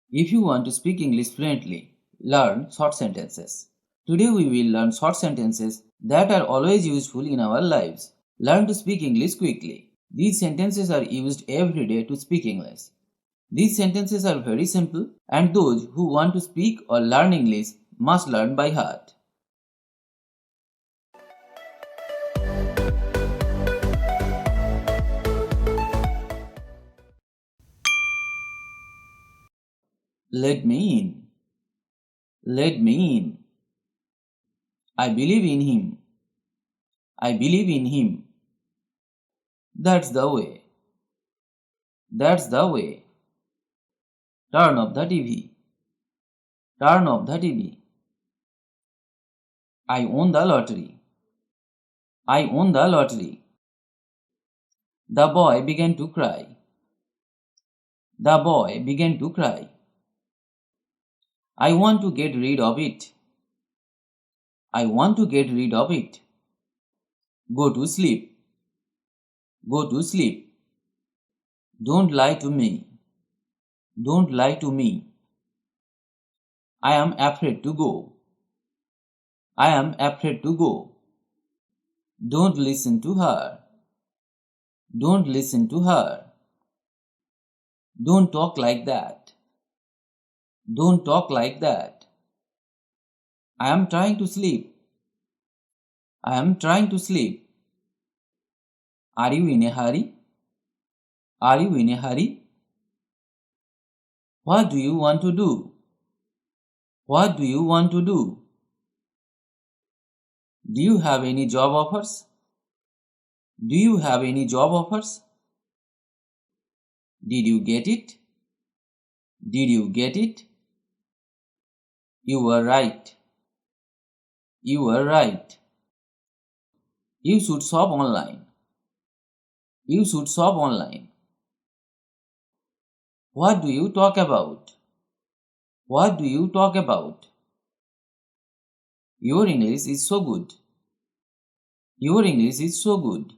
If you want to speak English fluently, learn short sentences. Today we will learn short sentences that are always useful in our lives. Learn to speak English quickly. These sentences are used every day to speak English. These sentences are very simple and those who want to speak or learn English must learn by heart. Let me in. Let me in. I believe in him. I believe in him. That's the way. That's the way. Turn off the TV. Turn off the TV. I won the lottery. I won the lottery. The boy began to cry. The boy began to cry. I want to get rid of it. I want to get rid of it. Go to sleep. Go to sleep. Don't lie to me. Don't lie to me. I am afraid to go. I am afraid to go. Don't listen to her. Don't listen to her. Don't talk like that. Don't talk like that. I am trying to sleep. I am trying to sleep. Are you in a hurry? Are you in a hurry? What do you want to do? What do you want to do? Do you have any job offers? Do you have any job offers? Did you get it? Did you get it? You were right. You were right. You should shop online. You should shop online. What do you talk about? What do you talk about? Your English is so good. Your English is so good.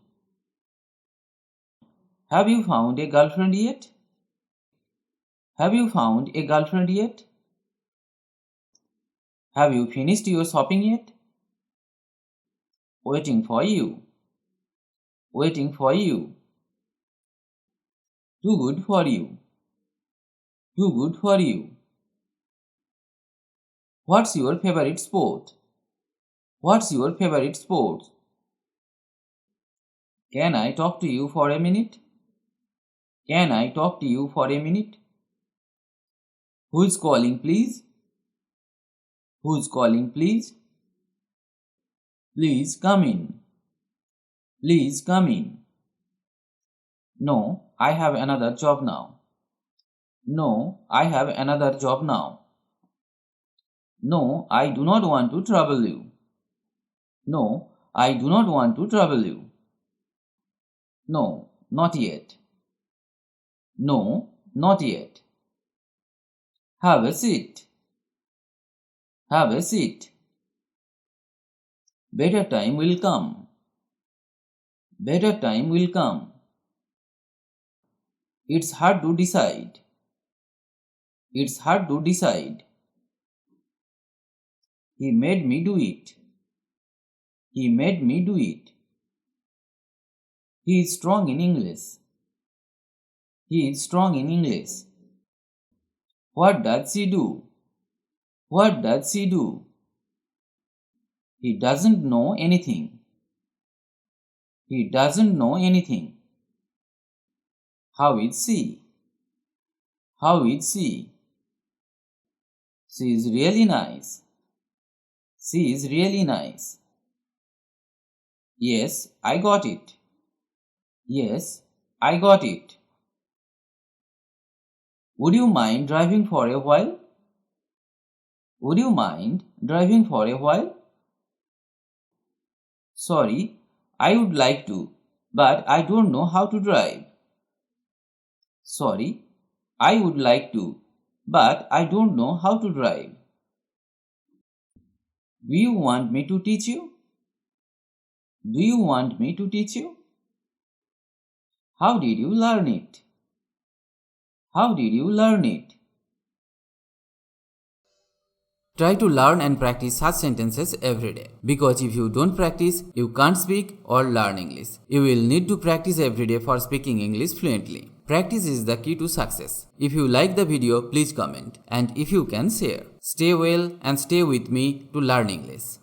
Have you found a girlfriend yet? Have you found a girlfriend yet? Have you finished your shopping yet? Waiting for you. Waiting for you. Too good for you. Too good for you. What's your favorite sport? What's your favorite sport? Can I talk to you for a minute? Can I talk to you for a minute? Who's calling, please? Who's calling, please? Please come in. Please come in. No, I have another job now. No, I have another job now. No, I do not want to trouble you. No, I do not want to trouble you. No, not yet. No, not yet. Have a seat. Have a seat. Better time will come. Better time will come. It's hard to decide. It's hard to decide. He made me do it. He made me do it. He is strong in English. He is strong in English. What does he do? What does he do? He doesn't know anything. He doesn't know anything. How is she? How is she? She is really nice. She is really nice. Yes, I got it. Yes, I got it. Would you mind driving for a while? Would you mind driving for a while? Sorry, I would like to, but I don't know how to drive. Sorry, I would like to, but I don't know how to drive. Do you want me to teach you? Do you want me to teach you? How did you learn it? How did you learn it? Try to learn and practice such sentences every day. Because if you don't practice, you can't speak or learn English. You will need to practice every day for speaking English fluently. Practice is the key to success. If you like the video, please comment. And if you can, share. Stay well and stay with me to learn English.